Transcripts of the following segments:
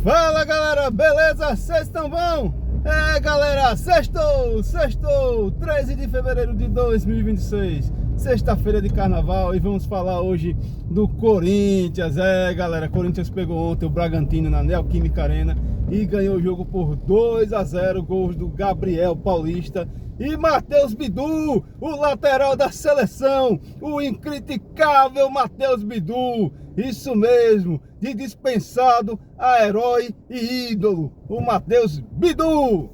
Fala galera, beleza? Vocês estão bom? Galera, sextou, 13 de fevereiro de 2026, sexta-feira de carnaval, e vamos falar hoje do Corinthians. Galera, Corinthians pegou ontem o Bragantino na Neoquímica Arena e ganhou o jogo por 2-0, gols do Gabriel Paulista e Matheus Bidu, o lateral da seleção, o incriticável Matheus Bidu. Isso mesmo, de dispensado a herói e ídolo, o Matheus Bidu.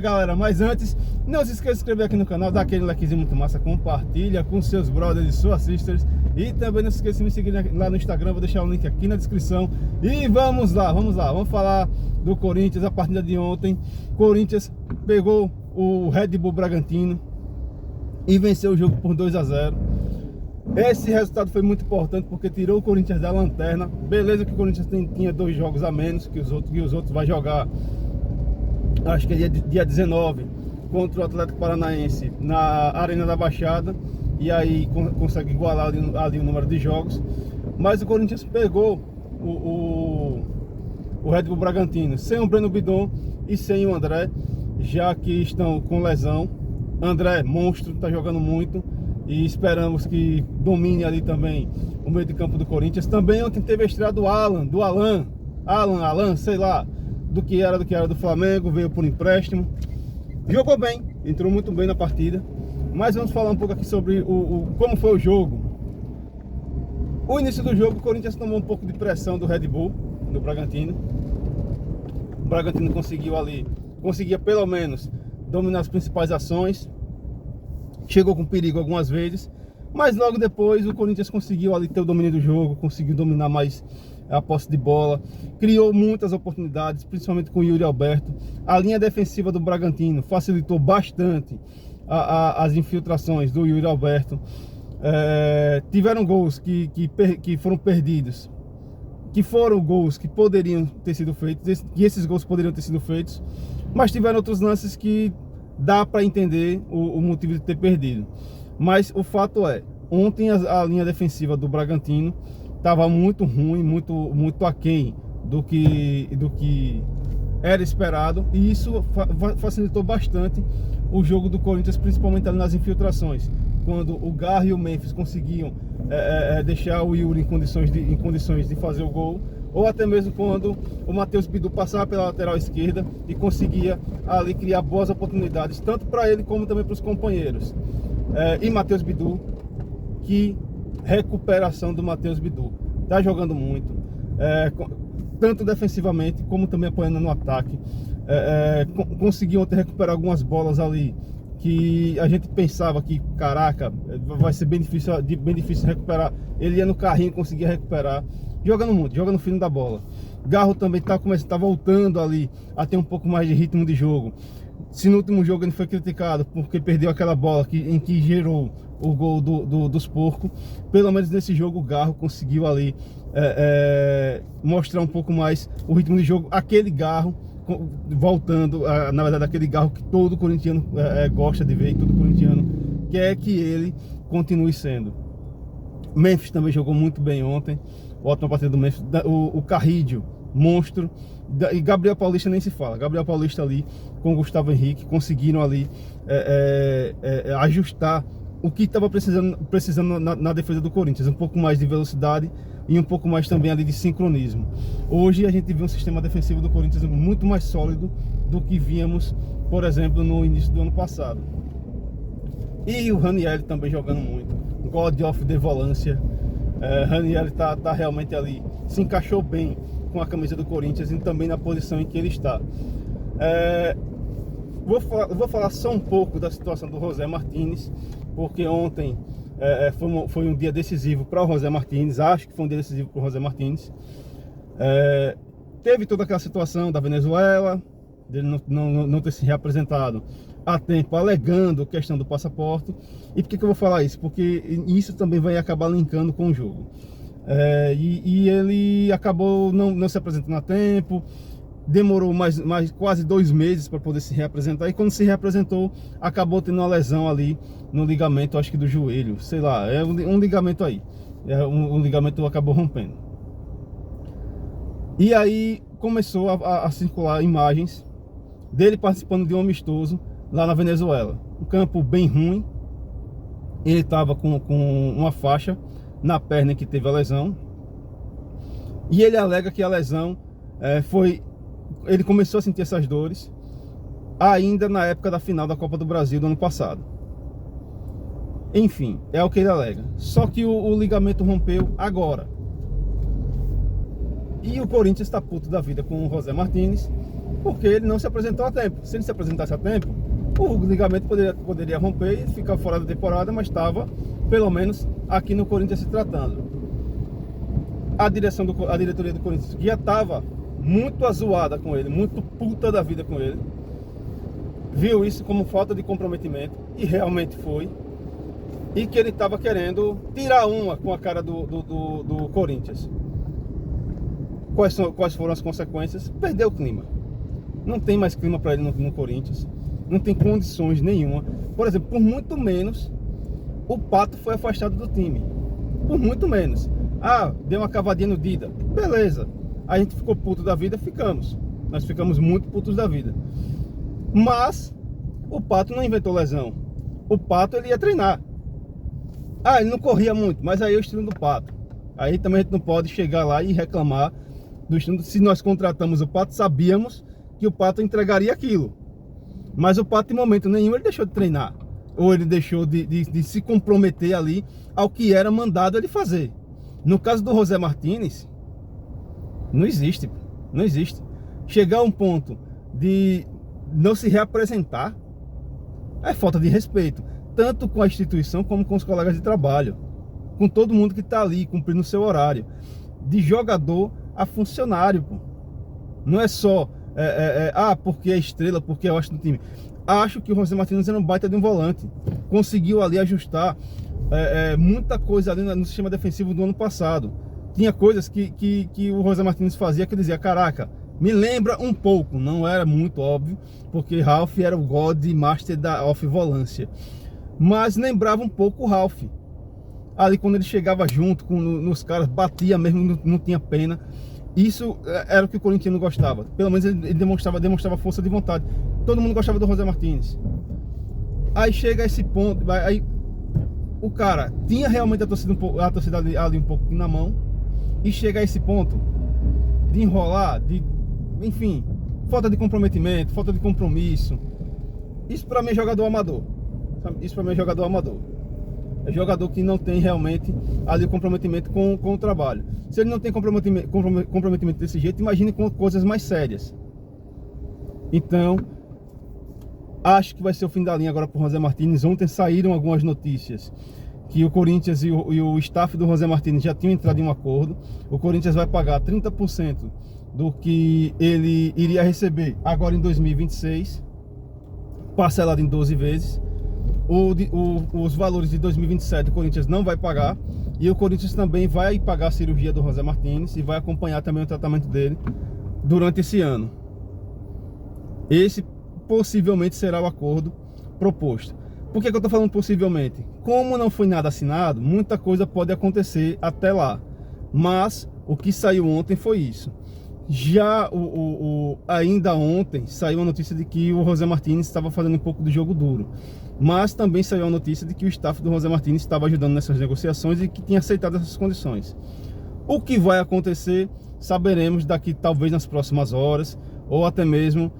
Galera, mas antes, não se esqueça de se inscrever aqui no canal, dá aquele likezinho muito massa, compartilha com seus brothers e suas sisters. E também não se esqueça de me seguir lá no Instagram, vou deixar o link aqui na descrição. E vamos lá, vamos falar do Corinthians, a partida de ontem. Corinthians pegou o Red Bull Bragantino e venceu o jogo por 2-0. Esse resultado foi muito importante porque tirou o Corinthians da lanterna. Beleza que o Corinthians tinha 2 jogos a menos que os outros vai jogar, acho que é dia 19, contra o Atlético Paranaense na Arena da Baixada. E aí consegue igualar ali o número de jogos. Mas o Corinthians pegou o Red Bull Bragantino sem o Breno Bidon e sem o André, já que estão com lesão. André, monstro, está jogando muito. E esperamos que domine ali também o meio de campo do Corinthians. Também ontem teve a estreia do Alan, sei lá, do que era do Flamengo, veio por empréstimo. Jogou bem, entrou muito bem na partida. Mas vamos falar um pouco aqui sobre como foi o jogo. O início do jogo, o Corinthians tomou um pouco de pressão do Red Bull, do Bragantino. O Bragantino conseguia pelo menos dominar as principais ações. Chegou com perigo algumas vezes, mas logo depois o Corinthians conseguiu ali ter o domínio do jogo, conseguiu dominar mais a posse de bola, criou muitas oportunidades, principalmente com o Yuri Alberto. A linha defensiva do Bragantino facilitou bastante as infiltrações do Yuri Alberto. Tiveram gols que foram perdidos, que foram gols que poderiam ter sido feitos, e esses gols poderiam ter sido feitos, mas tiveram outros lances que dá para entender o motivo de ter perdido. Mas o fato é, ontem a linha defensiva do Bragantino estava muito ruim, muito aquém do que era esperado, e isso facilitou bastante o jogo do Corinthians, principalmente ali nas infiltrações, quando o Garro e o Memphis conseguiam deixar o Yuri em condições de fazer o gol, ou até mesmo quando o Matheus Bidu passava pela lateral esquerda e conseguia ali criar boas oportunidades, tanto para ele como também para os companheiros. E Matheus Bidu, que recuperação do Matheus Bidu, tá jogando muito, tanto defensivamente como também apoiando no ataque. Conseguiu ontem recuperar algumas bolas ali que a gente pensava que, caraca, vai ser bem difícil recuperar. Ele ia no carrinho e conseguia recuperar, jogando muito, jogando fino da bola. Garro também tá voltando ali a ter um pouco mais de ritmo de jogo. Se no último jogo ele foi criticado porque perdeu aquela bola em que gerou o gol dos porcos, pelo menos nesse jogo o Garro conseguiu ali mostrar um pouco mais o ritmo de jogo. Aquele Garro voltando, na verdade, aquele Garro que todo corintiano gosta de ver, e todo corintiano quer que ele continue sendo. Memphis também jogou muito bem ontem, ótima partida do Memphis. O Carrídio, monstro. E Gabriel Paulista nem se fala. Gabriel Paulista ali com o Gustavo Henrique conseguiram ali ajustar o que estava precisando na defesa do Corinthians, um pouco mais de velocidade e um pouco mais também ali de sincronismo. Hoje a gente vê um sistema defensivo do Corinthians muito mais sólido do que víamos, por exemplo, no início do ano passado. E o Ranieri também jogando muito, God of the volância. Ranieri tá realmente ali, se encaixou bem com a camisa do Corinthians e também na posição em que ele está. Vou falar só um pouco da situação do José Martínez, porque ontem foi um dia decisivo para o José Martínez. Acho que foi um dia decisivo para o José Martínez. Teve toda aquela situação da Venezuela, dele não ter se reapresentado a tempo, alegando questão do passaporte. E por que eu vou falar isso? Porque isso também vai acabar linkando com o jogo. E ele acabou não se apresentando a tempo, demorou mais quase 2 meses para poder se reapresentar, e quando se reapresentou, acabou tendo uma lesão ali no ligamento, acho que do joelho, sei lá, um ligamento aí, um ligamento acabou rompendo. E aí começou a circular imagens dele participando de um amistoso lá na Venezuela. Um campo bem ruim. Ele estava com uma faixa na perna em que teve a lesão. E ele alega que a lesão ele começou a sentir essas dores ainda na época da final da Copa do Brasil do ano passado. Enfim, é o que ele alega. Só que o ligamento rompeu agora. E o Corinthians está puto da vida com o José Martínez, porque ele não se apresentou a tempo. Se ele se apresentasse a tempo, o ligamento poderia romper e ficar fora da temporada, mas estava, pelo menos, aqui no Corinthians se tratando. A diretoria do Corinthians, que já estava muito azoada com ele, muito puta da vida com ele, viu isso como falta de comprometimento, e realmente foi, e que ele estava querendo tirar uma com a cara do Corinthians. Quais foram as consequências? Perdeu o clima. Não tem mais clima para ele no Corinthians. Não tem condições nenhuma. Por exemplo, por muito menos, o Pato foi afastado do time. Por muito menos. Ah, deu uma cavadinha no Dida. Beleza. A gente ficou puto da vida, ficamos. Nós ficamos muito putos da vida. Mas o Pato não inventou lesão. O Pato, ele ia treinar. Ah, ele não corria muito, mas aí é o estilo do Pato. Aí também a gente não pode chegar lá e reclamar do estilo. Se nós contratamos o Pato, sabíamos que o Pato entregaria aquilo. Mas o Pato, em momento nenhum, ele deixou de treinar. Ou ele deixou de se comprometer ali ao que era mandado ele fazer. No caso do José Martínez, não existe. Não existe. Chegar a um ponto de não se reapresentar é falta de respeito. Tanto com a instituição como com os colegas de trabalho. Com todo mundo que está ali, cumprindo o seu horário. De jogador a funcionário, pô. Não é só porque é estrela, porque eu acho do time. Acho que o José Martínez era um baita de um volante. Conseguiu ali ajustar muita coisa ali no sistema defensivo do ano passado. Tinha coisas que o José Martínez fazia que eu dizia, caraca, me lembra um pouco. Não era muito óbvio, porque Ralf era o God Master da off-volância. Mas lembrava um pouco o Ralf. Ali quando ele chegava junto nos caras, batia mesmo, não tinha pena. Isso era o que o corintiano gostava. Pelo menos ele demonstrava força de vontade. Todo mundo gostava do José Martínez. Aí chega a esse ponto, aí o cara tinha realmente a torcida ali um pouco na mão, e chega a esse ponto de enrolar, enfim, falta de comprometimento, falta de compromisso. Isso pra mim é jogador amador. Isso pra mim é jogador amador. É jogador que não tem realmente ali o comprometimento com o trabalho. Se ele não tem comprometimento desse jeito, imagine com coisas mais sérias. Então, acho que vai ser o fim da linha agora para o José Martínez. Ontem saíram algumas notícias que o Corinthians e o staff do José Martínez já tinham entrado em um acordo. O Corinthians vai pagar 30% do que ele iria receber agora em 2026, parcelado em 12 vezes. Os valores de 2027 o Corinthians não vai pagar, e o Corinthians também vai pagar a cirurgia do José Martínez e vai acompanhar também o tratamento dele durante esse ano. Esse possivelmente será o acordo proposto. Por que eu estou falando possivelmente? Como não foi nada assinado, muita coisa pode acontecer até lá, mas o que saiu ontem foi isso. Já ainda ontem saiu a notícia de que o José Martínez estava fazendo um pouco de jogo duro. Mas também saiu a notícia de que o staff do José Martínez estava ajudando nessas negociações e que tinha aceitado essas condições. O que vai acontecer, saberemos daqui talvez nas próximas horas, ou até mesmo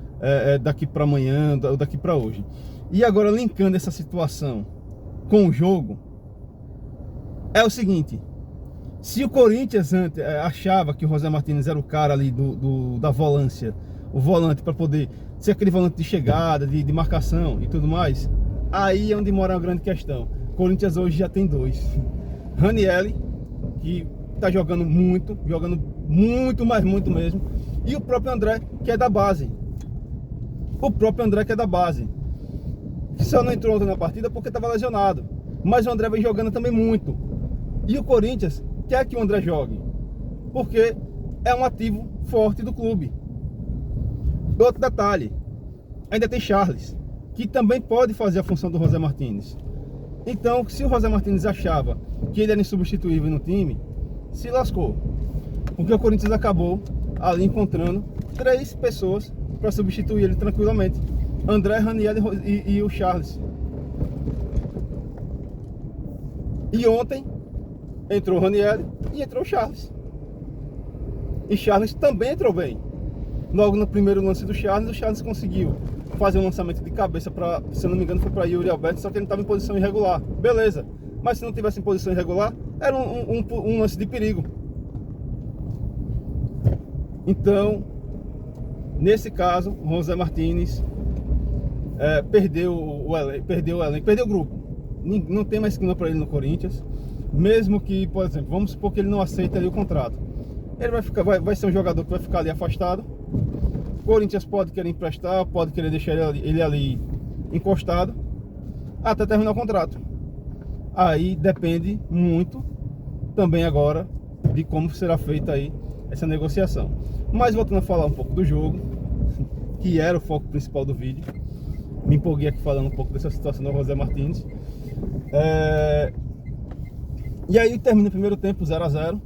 daqui para amanhã, ou daqui para hoje. E agora, linkando essa situação com o jogo, é o seguinte: se o Corinthians antes achava que o José Martínez era o cara ali da volância, o volante para poder ser aquele volante de chegada, de marcação e tudo mais, aí é onde mora a grande questão. O Corinthians hoje já tem dois. Ranieri, que tá jogando muito, mas muito mesmo. E o próprio André, que é da base. Só não entrou ontem na partida porque estava lesionado. Mas o André vem jogando também muito. E o Corinthians quer que o André jogue, porque é um ativo forte do clube. Outro detalhe, ainda tem Charles, que também pode fazer a função do José Martínez. Então, se o José Martínez achava que ele era insubstituível no time, se lascou. Porque o Corinthians acabou ali encontrando 3 pessoas para substituir ele tranquilamente: André, Raniel e o Charles. E ontem entrou o Raniel e entrou o Charles. E Charles também entrou bem. Logo no primeiro lance do Charles, o Charles conseguiu fazer um lançamento de cabeça para, se eu não me engano, foi para Yuri Alberto, só que ele estava em posição irregular. Beleza. Mas se não tivesse em posição irregular, era um lance de perigo. Então, nesse caso, o José Martínez perdeu o elenco, perdeu o grupo. Não tem mais clima para ele no Corinthians. Mesmo que, por exemplo, vamos supor que ele não aceita ali o contrato. Ele vai ser um jogador que vai ficar ali afastado. O Corinthians pode querer emprestar, pode querer deixar ele ali encostado até terminar o contrato. Aí depende muito também agora de como será feita aí essa negociação. Mas voltando a falar um pouco do jogo, que era o foco principal do vídeo, me empolguei aqui falando um pouco dessa situação do José Martínez. E aí termina o primeiro tempo 0 a 0.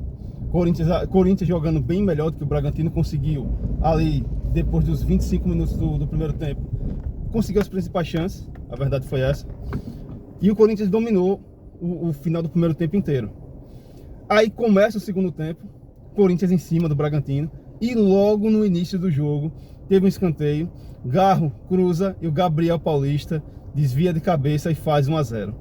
Corinthians jogando bem melhor do que o Bragantino. Conseguiu ali, depois dos 25 minutos do primeiro tempo, conseguiu as principais chances. A verdade foi essa. E o Corinthians dominou o final do primeiro tempo inteiro. Aí começa o segundo tempo, Corinthians em cima do Bragantino. E logo no início do jogo teve um escanteio. Garro cruza e o Gabriel Paulista desvia de cabeça e faz 1 a 0.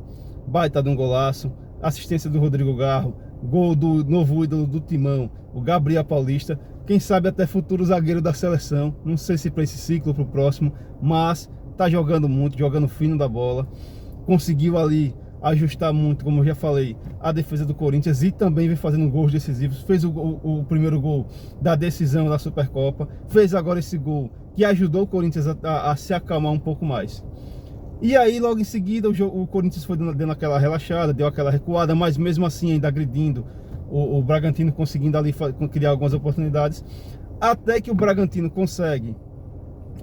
Baita de um golaço. Assistência do Rodrigo Garro. Gol do novo ídolo do Timão, o Gabriel Paulista. Quem sabe até futuro zagueiro da seleção. Não sei se para esse ciclo ou para o próximo, mas tá jogando muito, jogando fino da bola. Conseguiu ali ajustar muito, como eu já falei, a defesa do Corinthians, e também vem fazendo gols decisivos. Fez o primeiro gol da decisão da Supercopa. Fez agora esse gol que ajudou o Corinthians a se acalmar um pouco mais. E aí logo em seguida o Corinthians foi dando aquela relaxada, deu aquela recuada, mas mesmo assim ainda agredindo o Bragantino, conseguindo ali criar algumas oportunidades, até que o Bragantino consegue,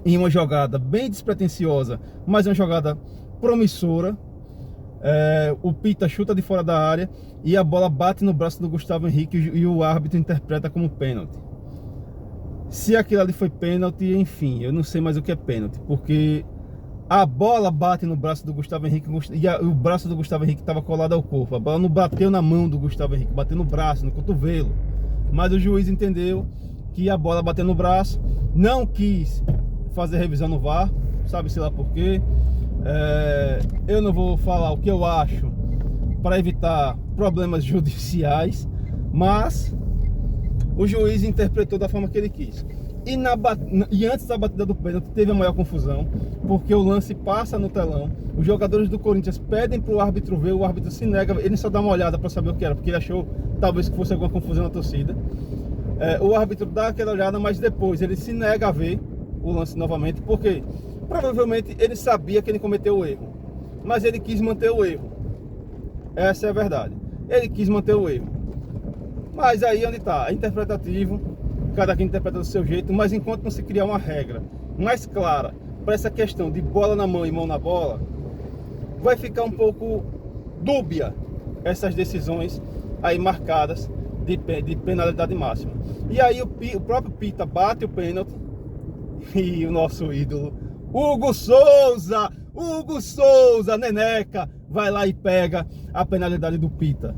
em uma jogada bem despretensiosa, mas uma jogada promissora, o Pita chuta de fora da área e a bola bate no braço do Gustavo Henrique e o árbitro interpreta como pênalti. Se aquilo ali foi pênalti, enfim, eu não sei mais o que é pênalti, porque a bola bate no braço do Gustavo Henrique e o braço do Gustavo Henrique estava colado ao corpo. A bola não bateu na mão do Gustavo Henrique, bateu no braço, no cotovelo. Mas o juiz entendeu que a bola bateu no braço, não quis fazer revisão no VAR, sabe-se lá por quê. Eu não vou falar o que eu acho para evitar problemas judiciais, mas o juiz interpretou da forma que ele quis. E antes da batida do pênalti teve a maior confusão, porque o lance passa no telão, os jogadores do Corinthians pedem para o árbitro ver, o árbitro se nega, ele só dá uma olhada para saber o que era, porque ele achou talvez que fosse alguma confusão na torcida. O árbitro dá aquela olhada, mas depois ele se nega a ver o lance novamente, porque provavelmente ele sabia que ele cometeu o erro, mas ele quis manter o erro. Essa é a verdade, ele quis manter o erro. Mas aí onde está, é interpretativo, cada quem interpreta do seu jeito, mas enquanto não se criar uma regra mais clara para essa questão de bola na mão e mão na bola, vai ficar um pouco dúbia essas decisões aí marcadas de penalidade máxima. E aí o próprio Pita bate o pênalti e o nosso ídolo Hugo Souza, Neneca, vai lá e pega a penalidade do Pita.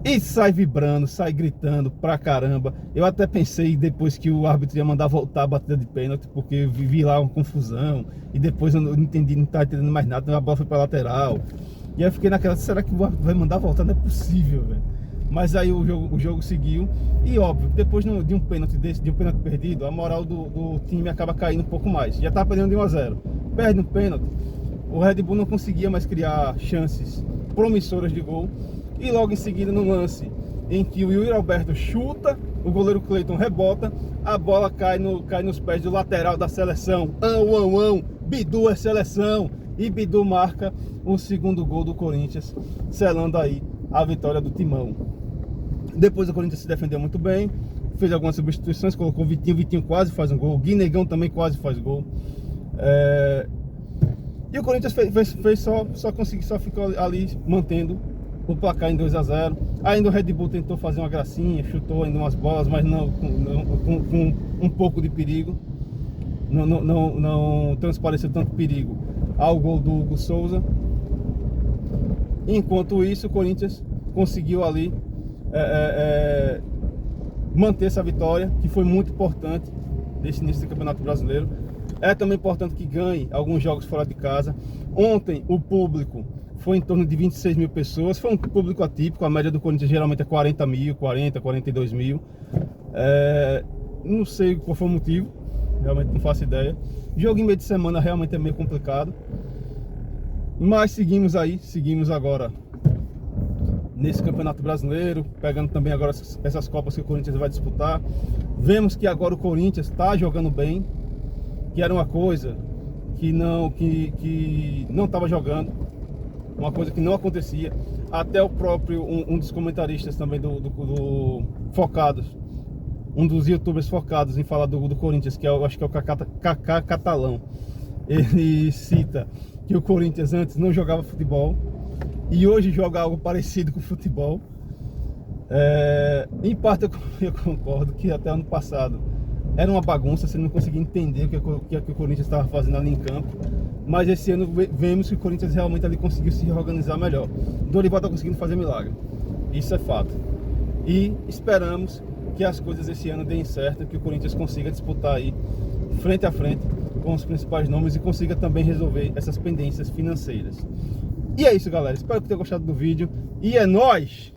E sai vibrando, sai gritando pra caramba. Eu até pensei depois que o árbitro ia mandar voltar a batida de pênalti, porque eu vi lá uma confusão. E depois eu não entendi, não estava entendendo mais nada, a bola foi pra lateral. E aí eu fiquei naquela, será que o árbitro vai mandar voltar? Não é possível, velho. Mas aí o jogo seguiu. E óbvio, depois de um pênalti desse, de um pênalti perdido, a moral do time acaba caindo um pouco mais. Já tá perdendo de 1 a 0. Perde um pênalti, o Red Bull não conseguia mais criar chances promissoras de gol. E logo em seguida, no lance em que o Yuri Alberto chuta, o goleiro Cleiton rebota, a bola cai nos pés do lateral da seleção. Bidu é seleção. E Bidu marca o segundo gol do Corinthians, selando aí a vitória do Timão. Depois o Corinthians se defendeu muito bem, fez algumas substituições, colocou o Vitinho quase faz um gol, o Guinegão também quase faz gol. E o Corinthians só ficou ali mantendo o placar em 2 a 0. Ainda o Red Bull tentou fazer uma gracinha, chutou ainda umas bolas, mas não com um pouco de perigo. Não transpareceu tanto perigo ao gol do Hugo Souza. Enquanto isso, o Corinthians conseguiu ali manter essa vitória, que foi muito importante nesse início do Campeonato Brasileiro. É também importante que ganhe alguns jogos fora de casa. Ontem o público foi em torno de 26 mil pessoas, foi um público atípico, a média do Corinthians geralmente é 40 mil, 40, 42 mil. Não sei qual foi o motivo, realmente não faço ideia. Jogo em meio de semana realmente é meio complicado, mas seguimos agora nesse Campeonato Brasileiro, pegando também agora essas Copas que o Corinthians vai disputar. Vemos que agora o Corinthians está jogando bem, que era uma coisa que não estava jogando, uma coisa que não acontecia. Até o próprio, um dos comentaristas também do Focados, um dos youtubers focados em falar do Corinthians, que eu acho que é o Kaká Catalão, ele cita que o Corinthians antes não jogava futebol e hoje joga algo parecido com futebol. Em parte eu concordo que até ano passado era uma bagunça, você não conseguia entender o que o Corinthians estava fazendo ali em campo. Mas esse ano vemos que o Corinthians realmente ali conseguiu se reorganizar melhor. Dorival está conseguindo fazer milagre, isso é fato. E esperamos que as coisas esse ano deem certo, que o Corinthians consiga disputar aí frente a frente com os principais nomes e consiga também resolver essas pendências financeiras. E é isso, galera, espero que tenham gostado do vídeo e é nóis!